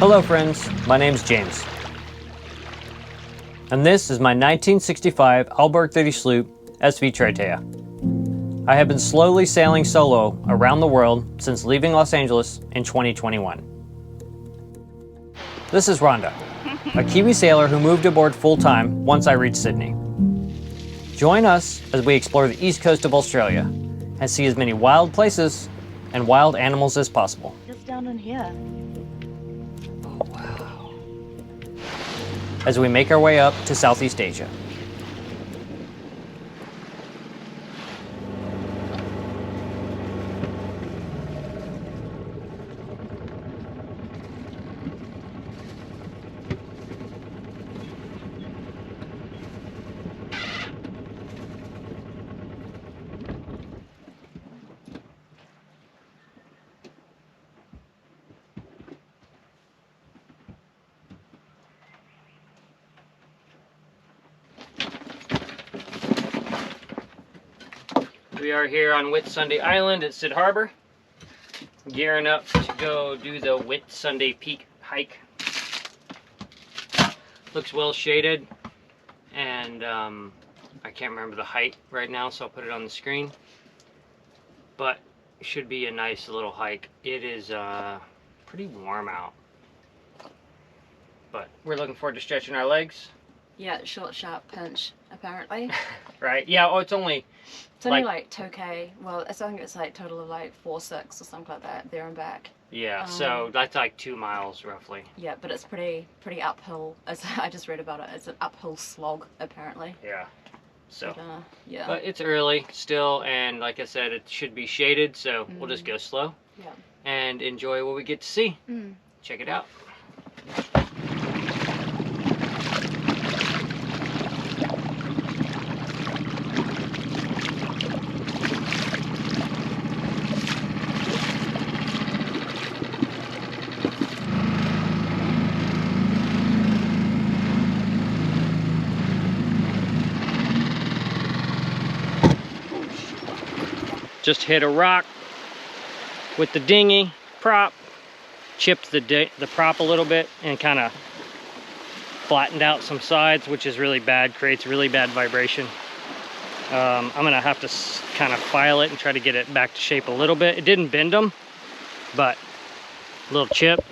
Hello friends, my name's James. And this is my 1965 Alberg 30 sloop, SV Tritea. I have been slowly sailing solo around the world since leaving Los Angeles in 2021. This is Rhonda, a Kiwi sailor who moved aboard full-time once I reached Sydney. Join us as we explore the east coast of Australia and see as many wild places and wild animals as possible. Just down in here. Oh, wow. As we make our way up to Southeast Asia. We are here on Whitsunday Island at Cid Harbour, gearing up to go do the Whitsunday Peak hike. Looks well shaded, and I can't remember the height right now, so I'll put it on the screen. But it should be a nice little hike. It is pretty warm out, but we're looking forward to stretching our legs. Yeah, short, sharp pinch, apparently. Right? Yeah. Oh, it's only like 2K. Well, I think it's like total of like 4.6 or something like that, there and back. Yeah. So that's like 2 miles roughly. Yeah, but it's pretty uphill. As I just read about it, it's an uphill slog apparently. Yeah. So. But, yeah. But it's early still, and like I said, it should be shaded, so we'll just go slow. Yeah. And enjoy what we get to see. Check it out. Just hit a rock with the dinghy prop, chipped the prop a little bit, and kind of flattened out some sides, which is really bad, creates really bad vibration. I'm gonna have to kind of file it and try to get it back to shape a little bit. It didn't bend them, but a little chip.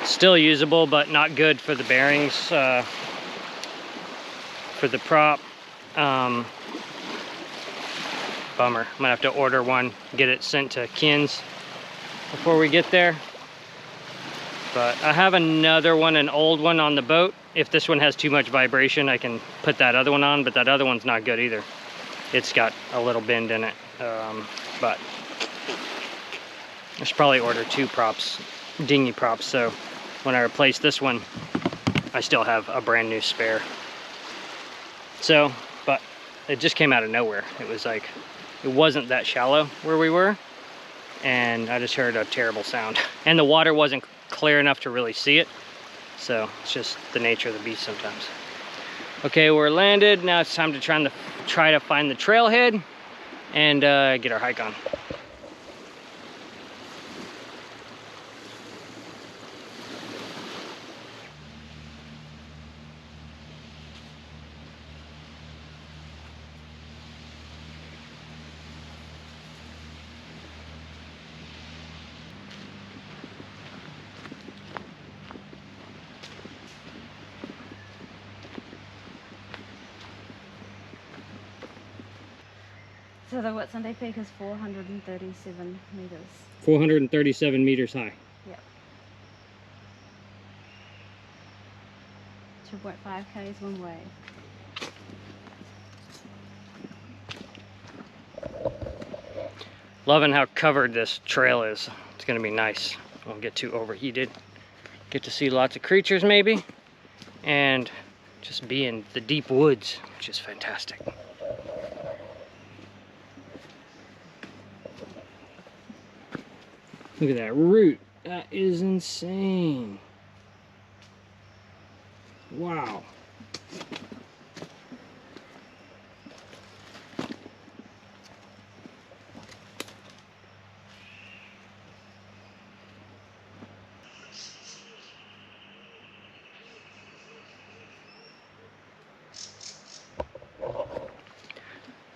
Still usable, but not good for the bearings, for the prop. Bummer. I'm gonna have to order one, get it sent to Ken's before we get there. But I have another one, an old one on the boat. If this one has too much vibration, I can put that other one on, but that other one's not good either. It's got a little bend in it. But I should probably order 2 props, dinghy props, so when I replace this one, I still have a brand new spare. So, but it just came out of nowhere. It was like, it wasn't that shallow where we were, and I just heard a terrible sound. And the water wasn't clear enough to really see it, so it's just the nature of the beast sometimes. Okay, we're landed. Now it's time to try to find the trailhead and get our hike on. So the Whitsunday Peak is 437 meters. 437 meters high. Yep. 2.5 k's one way. Loving how covered this trail is. It's gonna be nice. Won't get too overheated. Get to see lots of creatures maybe, and just be in the deep woods, which is fantastic. Look at that root. That is insane. Wow.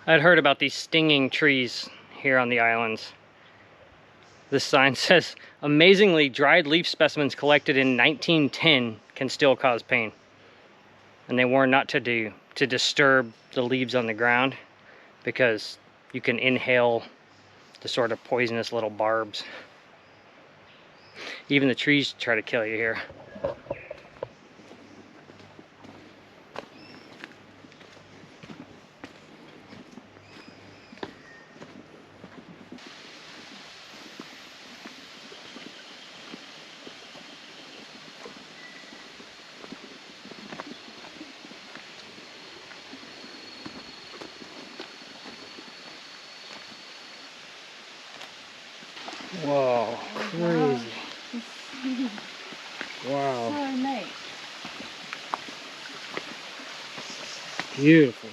I'd heard about these stinging trees here on the islands. This sign says, amazingly, dried leaf specimens collected in 1910 can still cause pain. And they warn not to disturb the leaves on the ground because you can inhale the sort of poisonous little barbs. Even the trees try to kill you here. Whoa, crazy. Wow. So neat. Beautiful.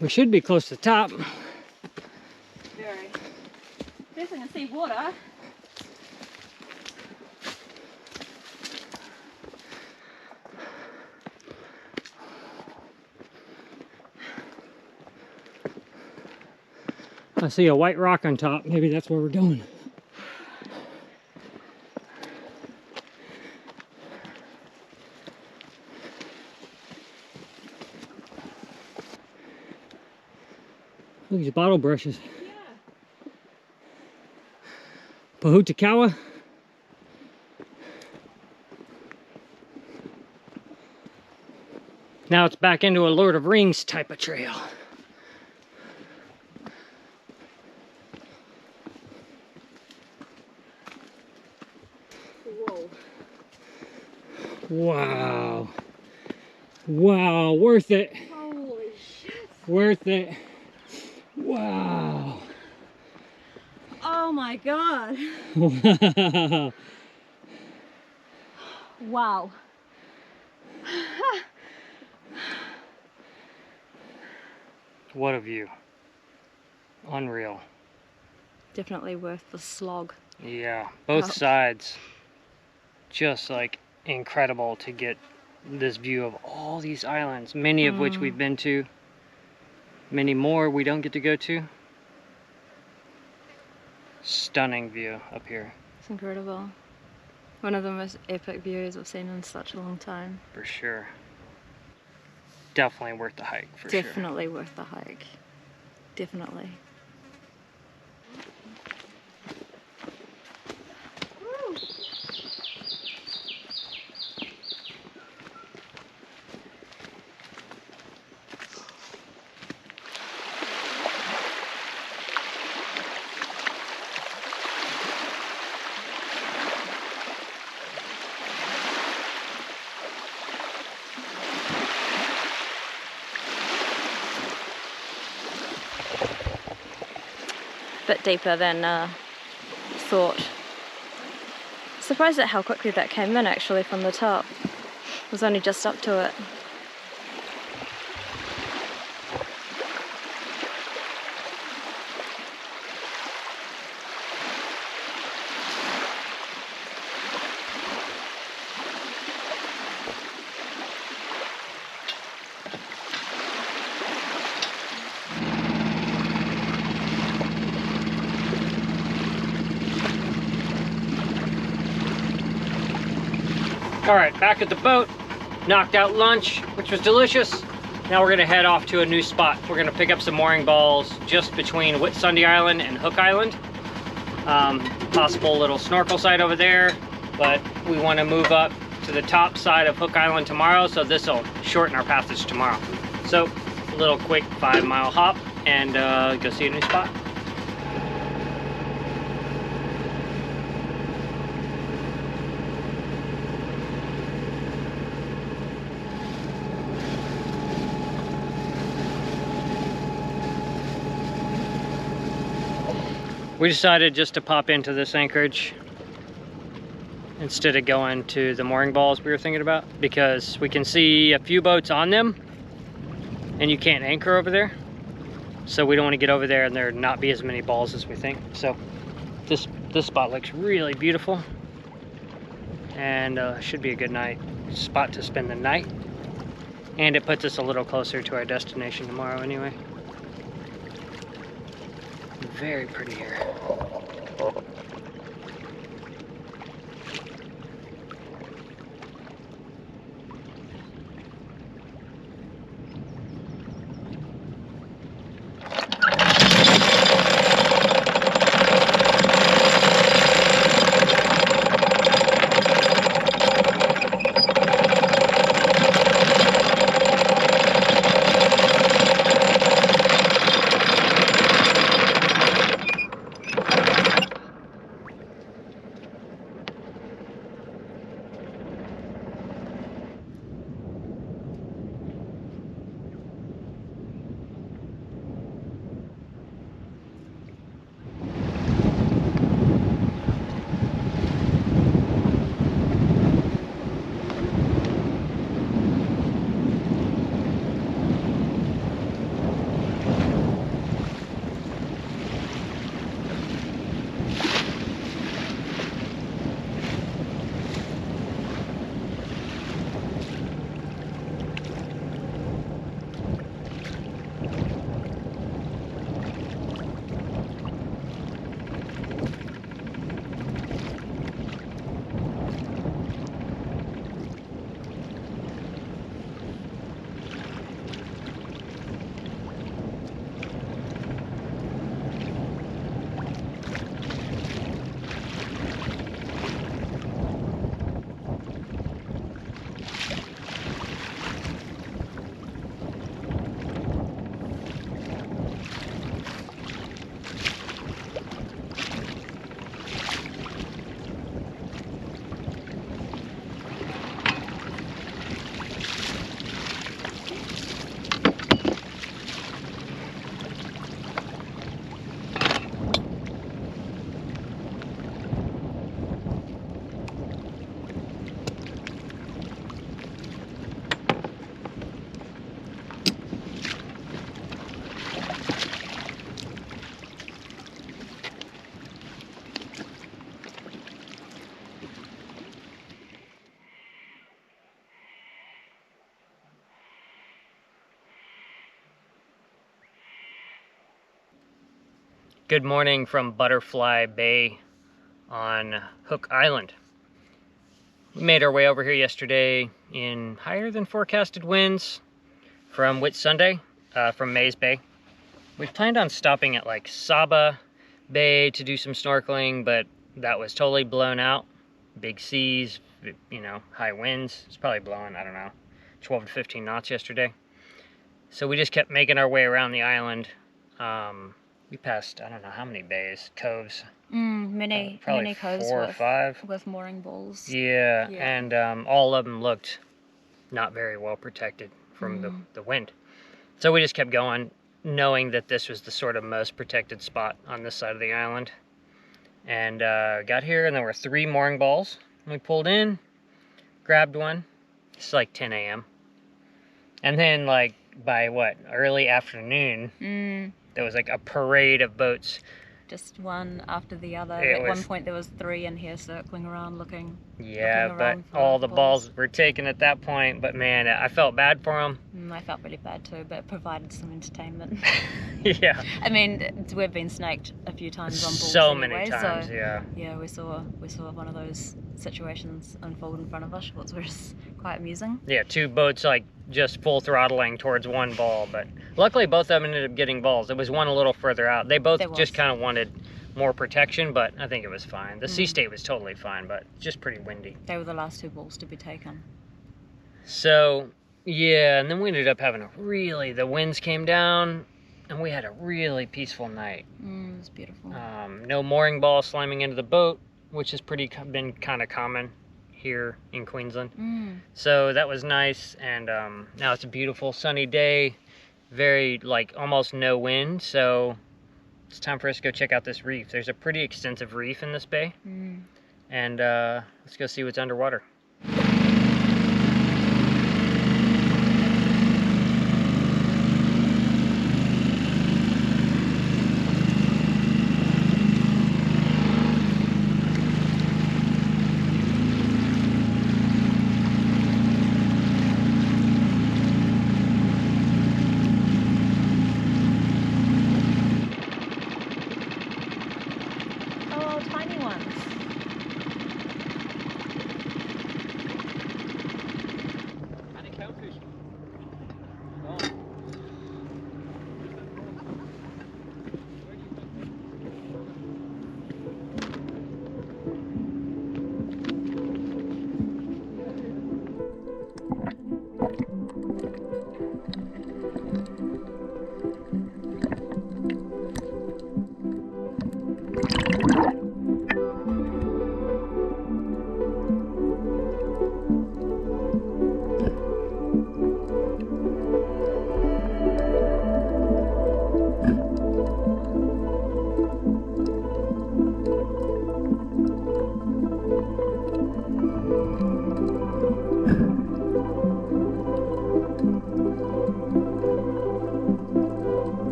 We should be close to the top. Very. Definitely can see water. I see a white rock on top. Maybe that's where we're going. Look at these bottle brushes. Yeah. Pahutakawa. Now it's back into a Lord of Rings type of trail. Whoa. Wow. Wow, worth it. Holy shit. Worth it. Wow. Oh my god. Wow. Wow. What a view. Unreal. Definitely worth the slog. Yeah, both sides. Just like incredible to get this view of all these islands, many of which we've been to, many more we don't get to go to. Stunning view up here. It's incredible. One of the most epic views I've seen in such a long time. For sure. Definitely worth the hike, for sure. Definitely worth the hike. Definitely. Bit deeper than thought. Surprised at how quickly that came in actually from the top. I was only just up to it. All right, back at the boat, knocked out lunch, which was delicious. Now we're gonna head off to a new spot. We're gonna pick up some mooring balls just between Whitsunday Island and Hook Island. Possible little snorkel site over there, but we wanna move up to the top side of Hook Island tomorrow, so this will shorten our passage tomorrow. So, a little quick 5-mile hop and go see a new spot. We decided just to pop into this anchorage instead of going to the mooring balls we were thinking about, because we can see a few boats on them and you can't anchor over there. So we don't want to get over there and there not be as many balls as we think. So this spot looks really beautiful and should be a good spot to spend the night. And it puts us a little closer to our destination tomorrow anyway. Very pretty here. Good morning from Butterfly Bay on Hook Island. We made our way over here yesterday in higher than forecasted winds from Whitsunday, from Mays Bay. We planned on stopping at like Saba Bay to do some snorkeling, but that was totally blown out. Big seas, you know, high winds. It's probably blowing, I don't know, 12 to 15 knots yesterday. So we just kept making our way around the island. We passed, I don't know how many bays, coves. Many coves 4 or 5. with mooring balls. Yeah. And all of them looked not very well protected from the wind. So we just kept going, knowing that this was the sort of most protected spot on this side of the island. And got here and there were 3 mooring balls. We pulled in, grabbed one. It's like 10 a.m. And then like by early afternoon, there was like a parade of boats. Just one after the other. At one point there was 3 in here circling around looking. Yeah, but all the balls were taken at that point. But man, I felt bad for them. I felt really bad too, but it provided some entertainment. Yeah. I mean, we've been snaked a few times on balls. So anyway, many times, so, yeah. Yeah, we saw one of those situations unfold in front of us, which was quite amusing. Yeah, 2 boats like just full throttling towards one ball, but luckily both of them ended up getting balls. There was one a little further out. They both just kind of wanted more protection, but I think it was fine. The sea state was totally fine, but just pretty windy. They were the last 2 balls to be taken. So Yeah, and then we ended up having the winds came down, and we had a really peaceful night. It was beautiful. No mooring ball slamming into the boat, which has been kind of common here in Queensland. So that was nice, and now it's a beautiful sunny day, very, like, almost no wind, so it's time for us to go check out this reef. There's a pretty extensive reef in this bay, and let's go see what's underwater.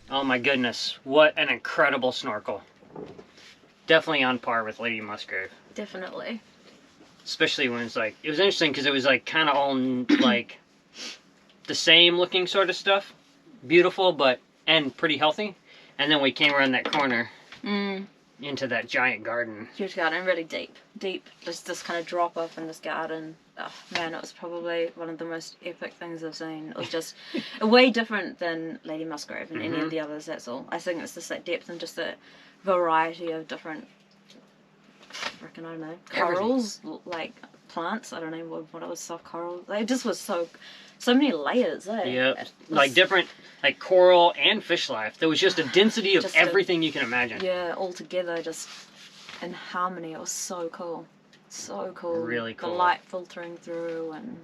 Oh my goodness, what an incredible snorkel. Definitely on par with Lady Musgrave. Definitely. Especially when it's like, it was interesting because it was like kind of all like the same looking sort of stuff. Beautiful, and pretty healthy. And then we came around that corner into that giant garden. Huge garden, really deep. Deep, just this kind of drop off in this garden. Oh man, it was probably one of the most epic things I've seen. It was just way different than Lady Musgrave and any of the others, that's all. I think it's just that depth and just the variety of different freaking, I don't know, corals, like plants, I don't know what it was, soft coral. Like, it just was so many layers, eh? Yeah, like different, like coral and fish life. There was just a density of Just everything you can imagine. Yeah, all together, just in harmony. It was so cool. So cool. Really cool. The light filtering through and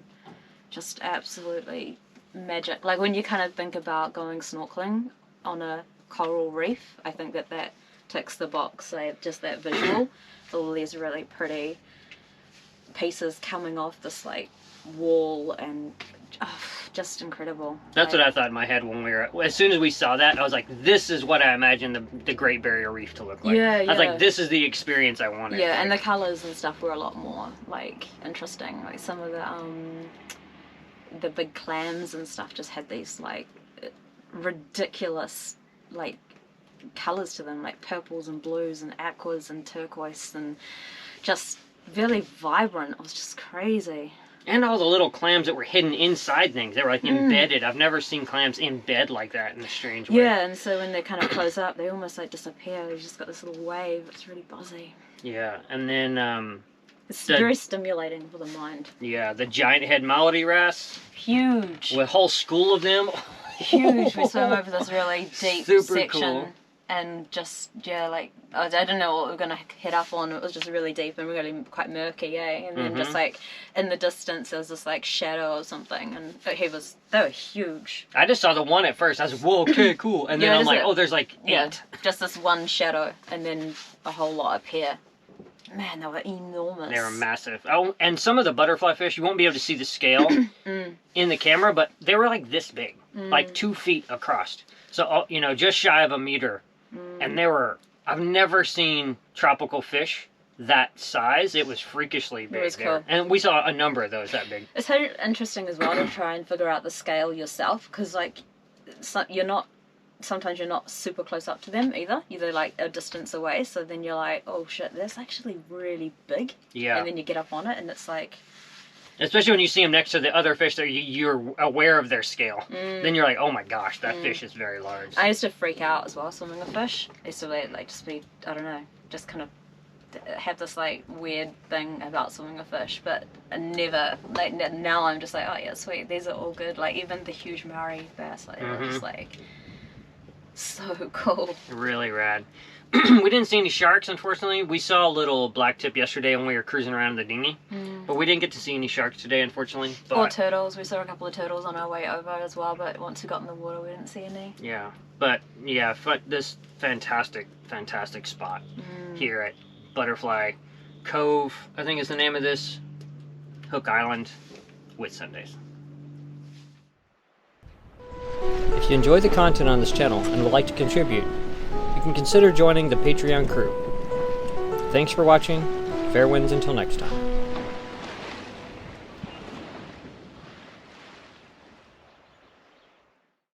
just absolutely magic. Like when you kind of think about going snorkeling on a coral reef, I think that ticks the box. Like just that visual, all these really pretty pieces coming off this like wall and just incredible. That's what I thought in my head when we were. As soon as we saw that, I was like, "This is what I imagined the Great Barrier Reef to look like." Yeah, I was like, "This is the experience I wanted." Yeah, like, and the colours and stuff were a lot more like interesting. Like some of the big clams and stuff just had these like ridiculous like colours to them, like purples and blues and aquas and turquoise and just really vibrant. It was just crazy. And all the little clams that were hidden inside things. They were like embedded. I've never seen clams embed like that in a strange way. Yeah, and so when they kind of close up, they almost like disappear. You just got this little wave. It's really buzzy. Yeah, and then it's very stimulating for the mind. Yeah, the giant head malady wrasse. Huge. With a whole school of them. Huge. We swam over this really deep section. Cool. And just, yeah, like, I didn't know what we were going to hit up on. It was just really deep and really quite murky, eh? And then just, like, in the distance, there was this, like, shadow or something. And they were huge. I just saw the one at first. I was like, whoa, okay, cool. And then I'm like, oh, there's, like, 8. Yeah, just this one shadow. And then a whole lot up here. Man, they were enormous. They were massive. Oh, and some of the butterfly fish, you won't be able to see the scale in the camera, but they were, like, this big. Like 2 feet across. So, you know, just shy of a meter. And I've never seen tropical fish that size. It was freakishly big. It was cool. And we saw a number of those that big. It's interesting as well to try and figure out the scale yourself, because like sometimes you're not super close up to them either. You're like a distance away, so then you're like, oh shit, that's actually really big. Yeah. And then you get up on it and it's like... Especially when you see them next to the other fish that you're aware of their scale. Then you're like, oh my gosh, that fish is very large. I used to freak out as well swimming with fish. I used to like just be, I don't know, just kind of have this like weird thing about swimming with fish, but I never, like now I'm just like, oh yeah, sweet, these are all good. Like even the huge Maori bass, like they're just like so cool. Really rad. We didn't see any sharks, unfortunately. We saw a little black tip yesterday when we were cruising around in the dinghy. But we didn't get to see any sharks today, unfortunately. But... Or turtles. We saw a couple of turtles on our way over as well, but once we got in the water, we didn't see any. Yeah. But, yeah, this fantastic, fantastic spot here at Butterfly Cove, I think is the name of this. Hook Island, Whitsundays. If you enjoy the content on this channel and would like to contribute, you can consider joining the Patreon crew. Thanks for watching. Fair winds until next time.